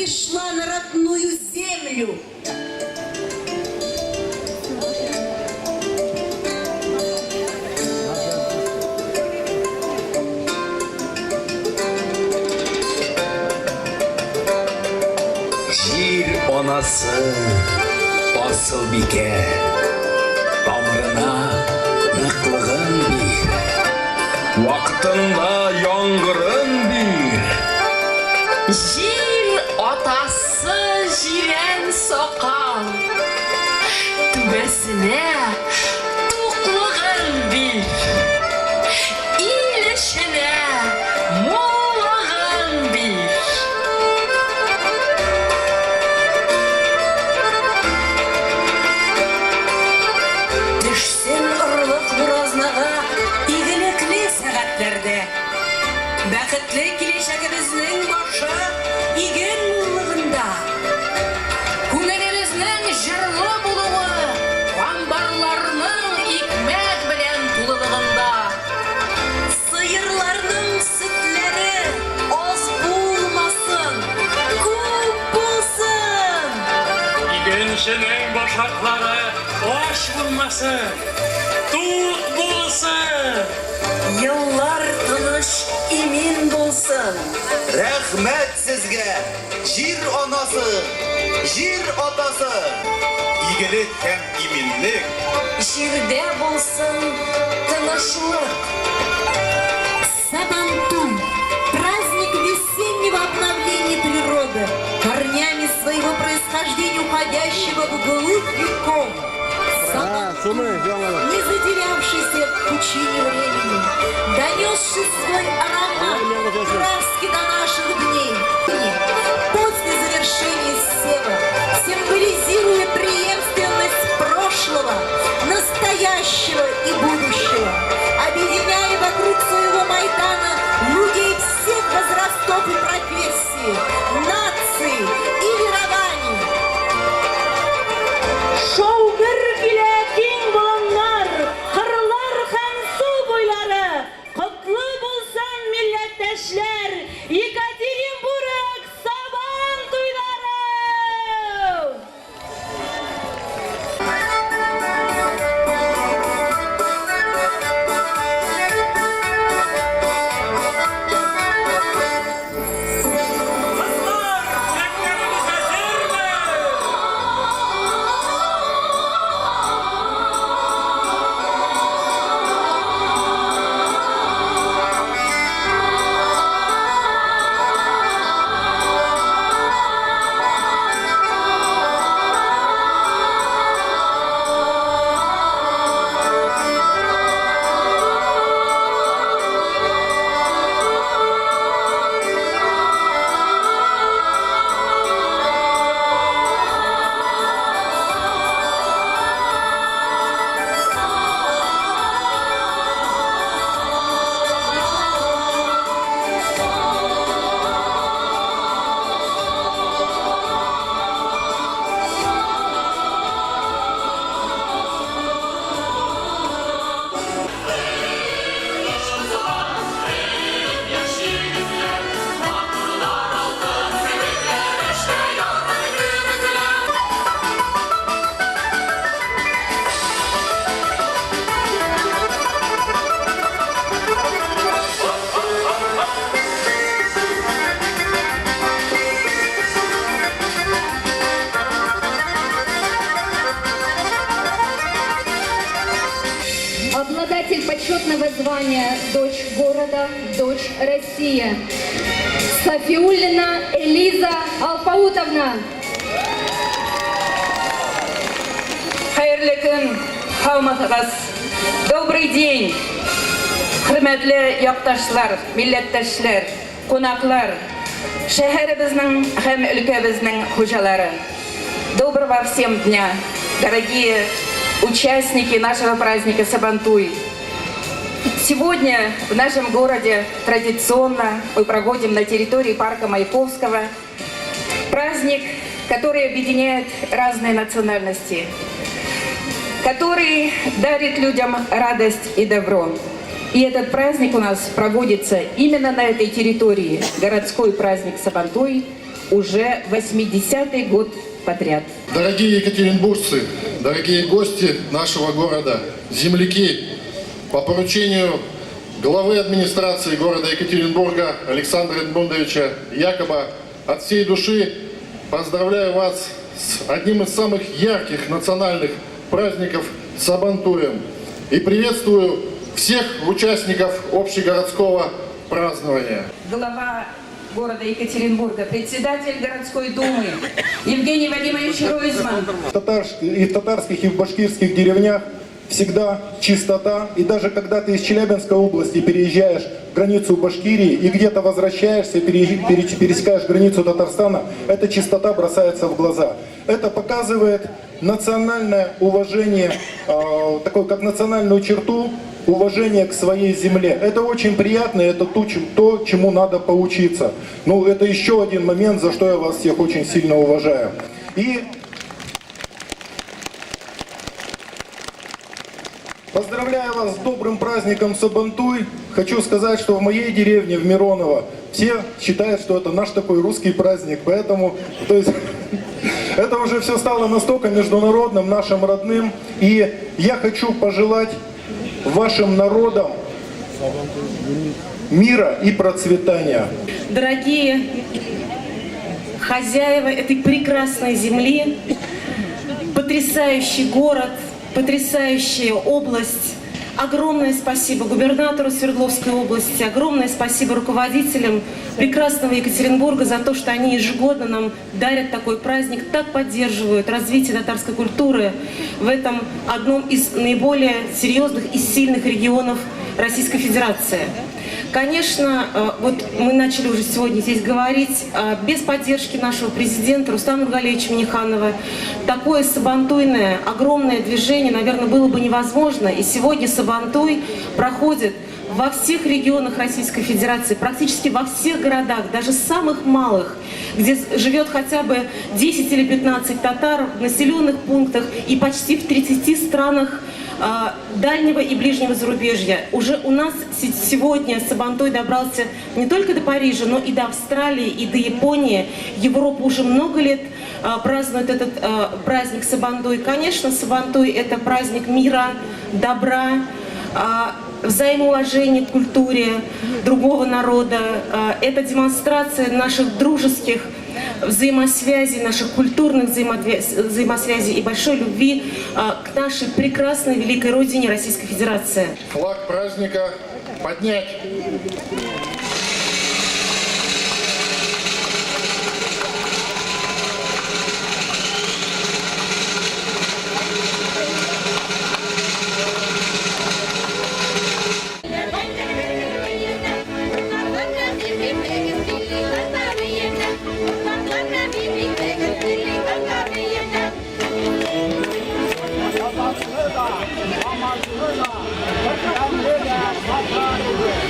пришла на родную землю. Жир анасы Асылбике, тамырына ныклыгын бир, вакытында яңгырын бир. Жир атасы жирен сокал, түбесіне туклыгын бир, илешіне молығын бир. Düşsен ұрлық бұразнаға игіліклі сағатларда. Бақытлы келешегіміздің башы иген мұлығында. Күңеліміздің жырлы болуы, амбарларының икмәк белән тулылығында. Сыйырларның süтләре аз булмасын, күп булсын. İgençinin başakları boş bulmasın, tut bulsun. Yıllar тыныш, имин булсын. Рәхмәт сезгә, җир анасы, җир атасы. Игелек һәм иминлек. Җирдә булсын тынычлык. Сабантуй – праздник весеннего обновления природы, корнями своего происхождения уходящего в глубь веков. Сабантуй, не затерявшийся в пучине времени, донесший свой аромат краски до наших дней. После завершения сева, символизируя преемственность прошлого, настоящего и будущего, объединяя вокруг своего Майдана людей всех возрастов и профессий, наций и верований. Шаугыр килә киң болыннар, кырлар һәм су буйлары. Котлы булсын милләттәшләр, Екатеринбург сабан туйлары! Kızlar, dilekleriniz hazır mı? Обладатель почетного звания «Дочь города», «Дочь России» Сафиуллина Элиза Алпаутовна. Хайырлы көн, һауматыгыз. Добрый день, хөрмәтле якташлар, милләттәшләр, кунаклар, шәһәребезнең һәм өлкәбезнең хуҗалары. Доброго всем дня, дорогие участники нашего праздника Сабантуй. Сегодня в нашем городе традиционно мы проводим на территории парка Маяковского праздник, который объединяет разные национальности, который дарит людям радость и добро. И этот праздник у нас проводится именно на этой территории, городской праздник Сабантуй, уже 80-й год подряд. Дорогие екатеринбуржцы, дорогие гости нашего города, земляки, по поручению главы администрации города Екатеринбурга Александра Эдмундовича Якоба от всей души поздравляю вас с одним из самых ярких национальных праздников Сабантуем и приветствую всех участников общегородского празднования. Глава города Екатеринбурга, председатель городской думы Евгений Вадимович Ройзман. И в татарских, и в башкирских деревнях всегда чистота. И даже когда ты из Челябинской области переезжаешь границу Башкирии и где-то возвращаешься, пересекаешь границу Татарстана, эта чистота бросается в глаза. Это показывает национальное уважение, такое как национальную черту, уважение к своей земле. Это очень приятно, это то, чему надо поучиться. Ну, это еще один момент, за что я вас всех очень сильно уважаю. И поздравляю вас с добрым праздником Сабантуй. Хочу сказать, что в моей деревне, в Мироново, все считают, что это наш такой русский праздник. Поэтому, то есть, это уже все стало настолько международным, нашим родным. И я хочу пожелать вашим народам мира и процветания. Дорогие хозяева этой прекрасной земли, потрясающий город, потрясающая область. Огромное спасибо губернатору Свердловской области, огромное спасибо руководителям прекрасного Екатеринбурга за то, что они ежегодно нам дарят такой праздник, так поддерживают развитие татарской культуры в этом одном из наиболее серьезных и сильных регионов Российской Федерации. Конечно, вот мы начали уже сегодня здесь говорить, без поддержки нашего президента Рустама Нургалиевича Минниханова такое сабантуйное, огромное движение, наверное, было бы невозможно. И сегодня Сабантуй проходит во всех регионах Российской Федерации, практически во всех городах, даже самых малых, где живет хотя бы 10 или 15 татар, в населенных пунктах и почти в 30 странах дальнего и ближнего зарубежья. Уже у нас сегодня Сабантуй добрался не только до Парижа, но и до Австралии, и до Японии. Европа уже много лет празднует этот праздник Сабантуй. Конечно, Сабантуй — это праздник мира, добра, взаимоуважения к культуре другого народа. Это демонстрация наших дружеских взаимосвязей, наших культурных взаимосвязей и большой любви к нашей прекрасной великой родине Российской Федерации. Флаг праздника поднять.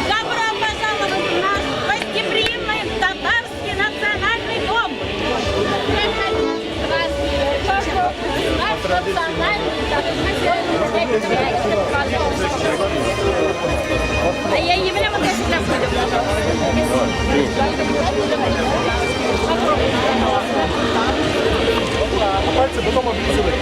Добро пожаловать в наш гостеприимный татарский национальный дом! Наш национальный А я Евля Магазина ходим, Пальцы потом облизывай.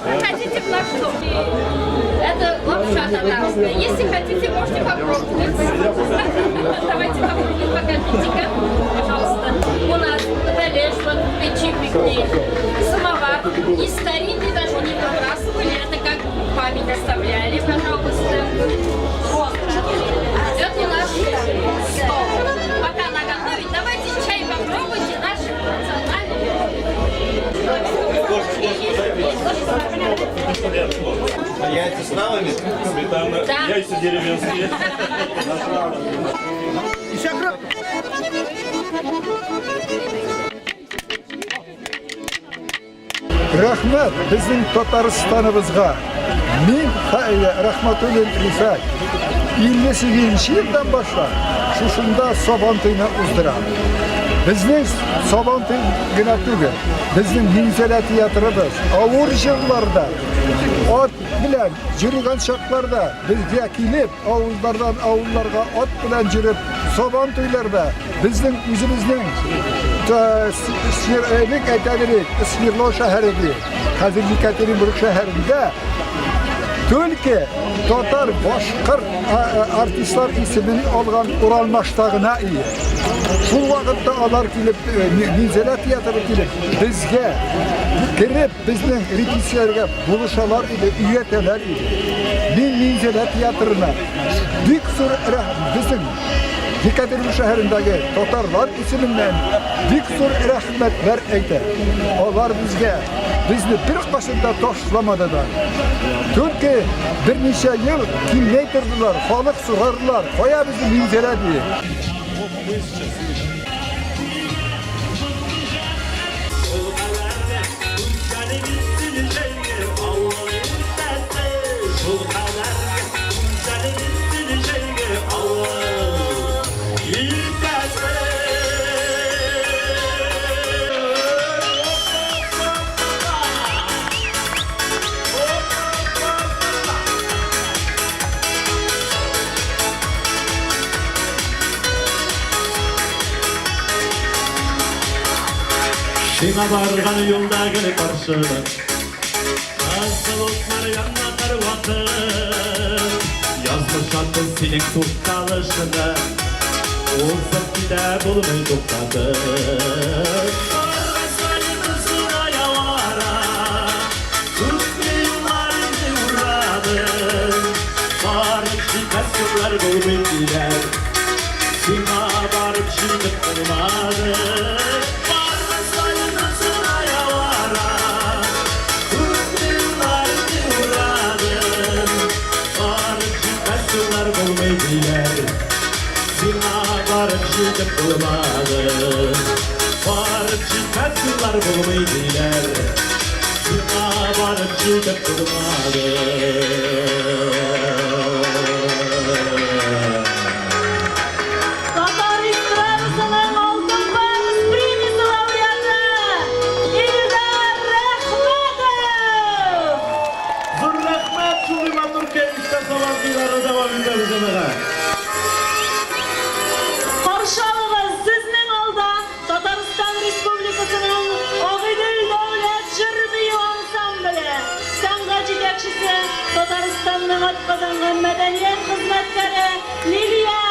Проходите в наш дом. Это лапша татарская. Если хотите, можете попробовать. Давайте попробуем, покажите-ка, пожалуйста. У нас подолежь, вот печи пикник, самовар. И старинный даже не выбрасывали, это как память оставляли, пожалуйста. Вот. Это наш стол. Пока наготовить, давайте чай попробуйте, наш национальный. Яйца с травами? Сметана, Да. яйца деревенские. Рахмат біздің Татарстанымызға. Мен Рахматуллин Рифат. 58 жылдан башлап шушында Сабантуйны уздырам. Bizning Sabantgina tugul. Bizning Minzala teatrimiz avur yillarda ot bilan yurgan chaqlarda bizga kelib, ovullardan ovullarga ot bilan yurib, Sabant to'ylarda bizning o'zimizning Sirlik aytadilik, Sirlo shahrida, hozirgi Yekaterinburg shahrida Türkiye Tatar boshqir artistlar ismini olgan Ural Mashtag'ina iyi. Şu vaqtda ular kelib Minzala teatri kelib bizga kirib bizning repetitsiyalarga bo'lishlar edi, uyatalar edi. Men Minzala teatrina büyük bizim Yekaterinburg shahrindagi Tatarlar isminden büyük rahmatlar aytdi. Ular bizga bizni bir qasırda tashlamadılar. Çünkü bir neçe yıl kimleytirdiler, xalq so'rardilar, qo'ya bizni Minzala diye. Şina bargan yolda gele karşıda Asıl otlar yanmatar vakit Yazmış atın senin tutkalışında Olsa gide bulmayı topladı Sarvesani kızına yavara Kutlu yıllarını uğradı Barıp şikasırlar bulmaydılar Sina barıp şikat olmadı Şirket bulmadı Varıp şirketler bulmaydılar Sına varıp şirket bulmadı Tatar İsrail'sinin altın Paris Primisi laureatı İldar Rehmetov. Zor rahmet Suleyman Türkiye işte salantıları devam ederiz emeğe Qarşılığınız sizning olda Tatariston Respublikasining Og'idil davlat jurbiy ansambli san'at yetakchisi Tataristonning atqazangan madaniyat xizmatkari Liliya